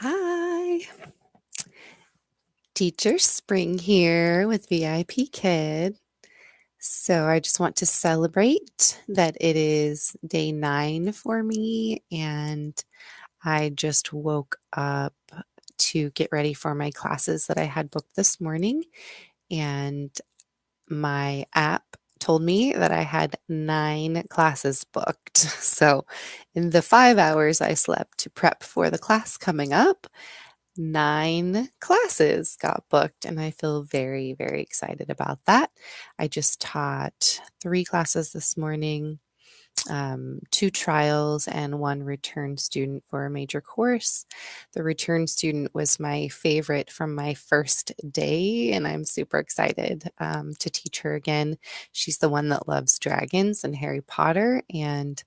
Hi, Teacher Spring here with VIP Kid. So I just want to celebrate that it is day 9 for me, and I just woke up to get ready for my classes that I had booked this morning, and my app told me that I had 9 classes booked. So in the 5 hours I slept to prep for the class coming up, 9 classes got booked, and I feel very, very excited about that. I just taught 3 classes this morning, 2 trials, and 1 return student for a major course. The return student was my favorite from my first day, and I'm super excited to teach her again. She's the one that loves dragons and Harry Potter, and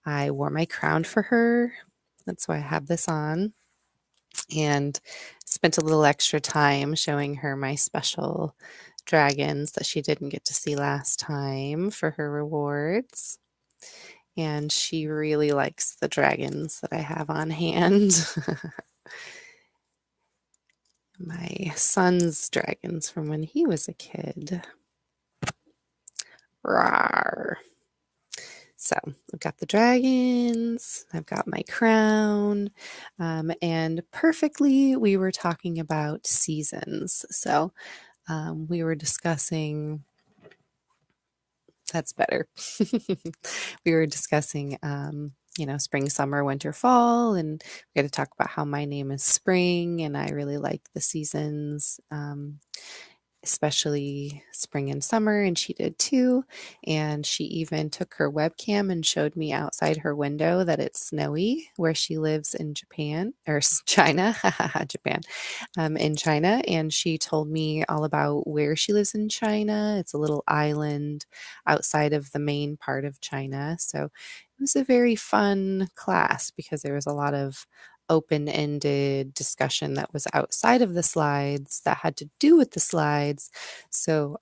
I wore my crown for her. That's why I have this on, and spent a little extra time showing her my special dragons that she didn't get to see last time for her rewards. And she really likes the dragons that I have on hand. My son's dragons from when he was a kid. Rawr. So I've got the dragons, I've got my crown, and perfectly we were talking about seasons. So we were discussing, that's better. We were discussing, spring, summer, winter, fall, and we got to talk about how my name is Spring, and I really like the seasons. Especially spring and summer, and she did too. And she even took her webcam and showed me outside her window that it's snowy where she lives in Japan, or China, Japan, in China. And she told me all about where she lives in China. It's a little island outside of the main part of China. So it was a very fun class because there was a lot of open-ended discussion that was outside of the slides that had to do with the slides. So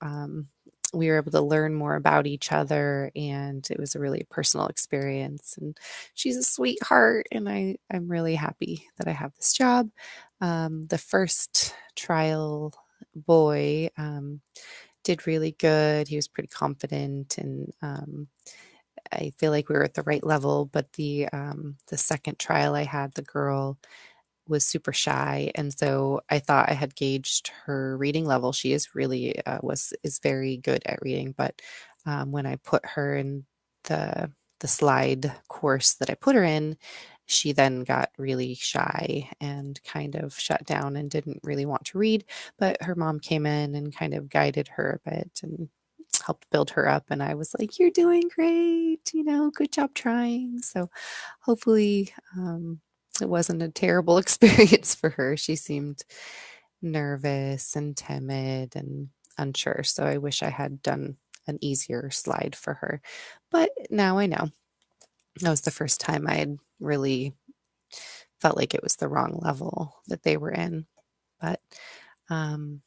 we were able to learn more about each other, and it was a really personal experience. And she's a sweetheart, and I'm really happy that I have this job. The first trial boy did really good. He was pretty confident, and I feel like we were at the right level. But the second trial I had, the girl was super shy, and so I thought I had gauged her reading level. She is really is very good at reading, but when I put her in the slide course that I put her in, she then got really shy and kind of shut down and didn't really want to read. But her mom came in and kind of guided her a bit and helped build her up, and I was like, "You're doing great, good job trying." So hopefully it wasn't a terrible experience for her. She seemed nervous and timid and unsure, so I wish I had done an easier slide for her. But now I know. That was the first time I had really felt like it was the wrong level that they were in. But um,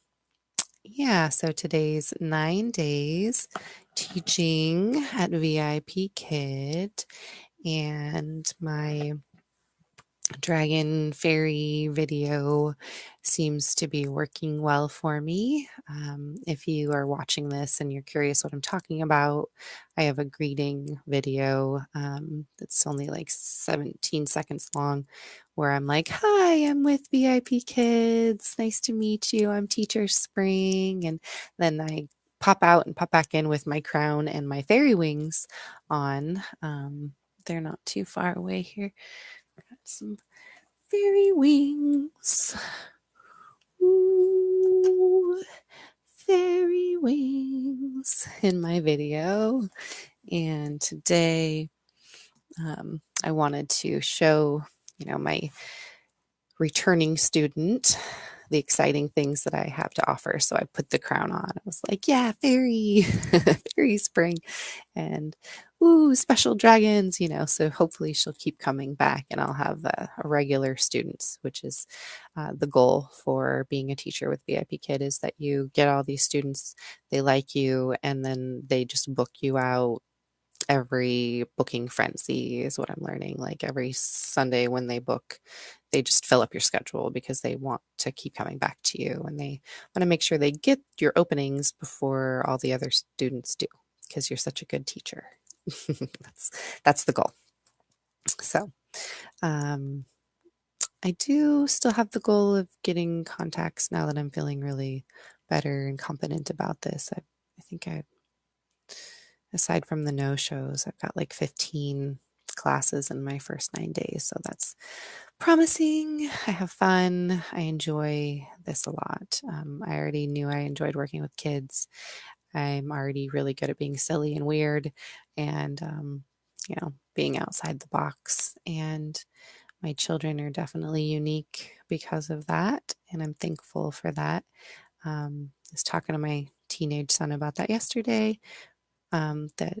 yeah, so today's 9 days teaching at VIP Kid, and my dragon fairy video seems to be working well for me. If you are watching this and you're curious what I'm talking about, I have a greeting video that's only like 17 seconds long where I'm like, "Hi, I'm with VIP Kids. Nice to meet you. I'm Teacher Spring." And then I pop out and pop back in with my crown and my fairy wings on. They're not too far away here. Got some fairy wings. Ooh, fairy wings in my video. And today I wanted to show, my returning student the exciting things that I have to offer. So I put the crown on. I was like, "Yeah, fairy, fairy spring, and ooh, special dragons," So hopefully she'll keep coming back, and I'll have a regular students, which is the goal for being a teacher with VIP Kid, is that you get all these students, they like you, and then they just book you out every booking frenzy is what I'm learning. Like every Sunday when they book, they just fill up your schedule because they want to keep coming back to you and they want to make sure they get your openings before all the other students do because you're such a good teacher. that's that's the goal. So, um, I do still have the goal of getting contacts now that I'm feeling really better and confident about this. I think aside from the no-shows, I've got like 15 classes in my first 9 days. So that's promising. I have fun. I enjoy this a lot. I already knew I enjoyed working with kids. I'm already really good at being silly and weird and, being outside the box. And my children are definitely unique because of that. And I'm thankful for that. I was talking to my teenage son about that yesterday. That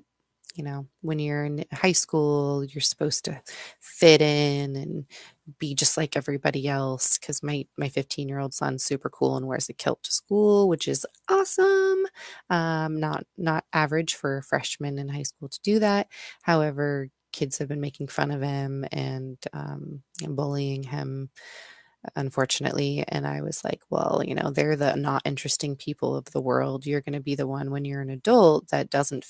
when you're in high school, you're supposed to fit in and be just like everybody else. Because my 15-year-old son's super cool and wears a kilt to school, which is awesome. Not average for a freshman in high school to do that. However, kids have been making fun of him and bullying him, unfortunately. And I was like, well, they're the not interesting people of the world. You're going to be the one when you're an adult that doesn't,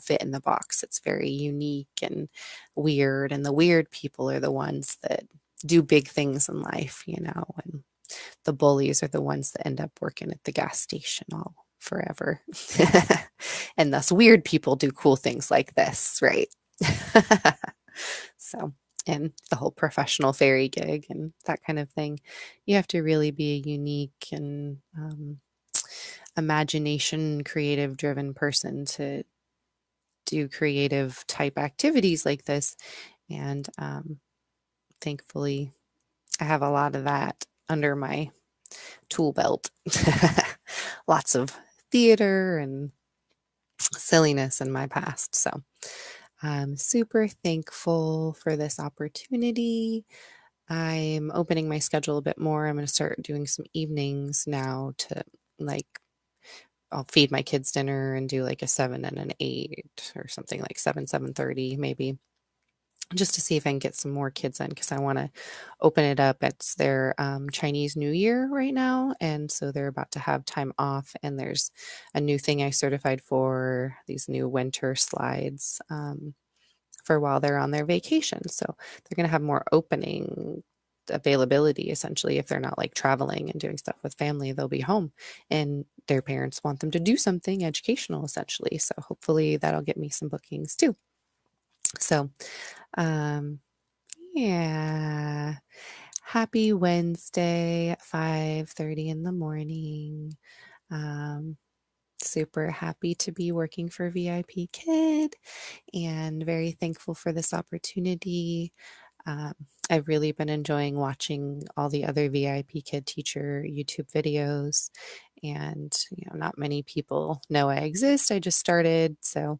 fit in the box. It's very unique and weird. And the weird people are the ones that do big things in life, and the bullies are the ones that end up working at the gas station all forever. And thus weird people do cool things like this, right? So, and the whole professional fairy gig and that kind of thing, you have to really be a unique and imagination, creative driven person to do creative type activities like this. And thankfully, I have a lot of that under my tool belt. Lots of theater and silliness in my past. So I'm super thankful for this opportunity. I'm opening my schedule a bit more. I'm going to start doing some evenings now to like, I'll feed my kids dinner and do like a 7 and an 8 or something like 7:30 maybe, just to see if I can get some more kids in because I want to open it up. It's their Chinese New Year right now. And so they're about to have time off. And there's a new thing I certified for, these new winter slides for while they're on their vacation. So they're going to have more opening availability essentially. If they're not like traveling and doing stuff with family, they'll be home and their parents want them to do something educational essentially. So hopefully that'll get me some bookings too. So um yeah, happy Wednesday at 5:30 in the morning. um Super happy to be working for VIP Kid and very thankful for this opportunity. Um, I've really been enjoying watching all the other VIP Kid teacher YouTube videos, and not many people know I exist. I just started, so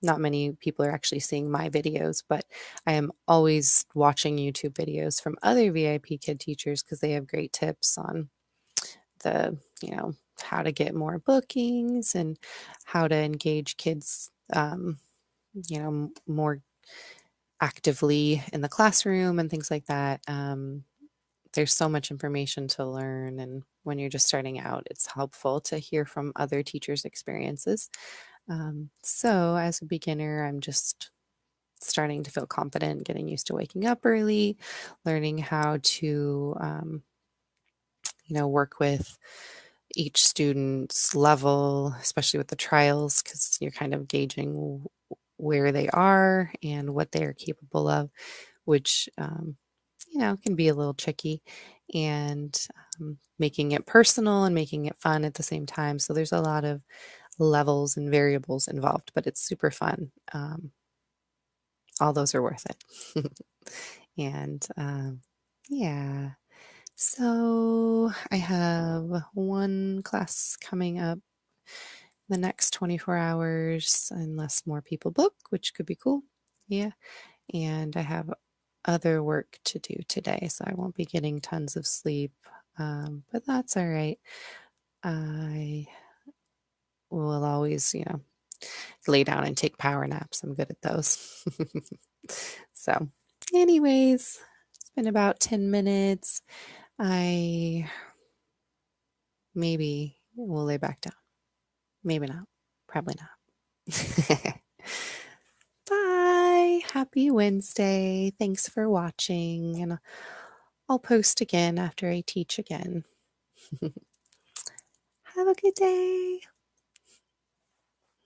not many people are actually seeing my videos, but I am always watching YouTube videos from other VIP Kid teachers because they have great tips on the, how to get more bookings and how to engage kids, more actively in the classroom and things like that. There's so much information to learn. And when you're just starting out, it's helpful to hear from other teachers' experiences. So as a beginner, I'm just starting to feel confident, getting used to waking up early, learning how to, work with each student's level, especially with the trials, because you're kind of gauging where they are and what they are capable of, which, can be a little tricky, and making it personal and making it fun at the same time. So there's a lot of levels and variables involved, but it's super fun. All those are worth it. And yeah. So I have one class coming up the next 24 hours, unless more people book, which could be cool. Yeah. And I have other work to do today, so I won't be getting tons of sleep. But that's all right. I will always, lay down and take power naps. I'm good at those. So, anyways, it's been about 10 minutes. I maybe will lay back down. Maybe not. Probably not. Bye. Happy Wednesday. Thanks for watching. And I'll post again after I teach again. Have a good day.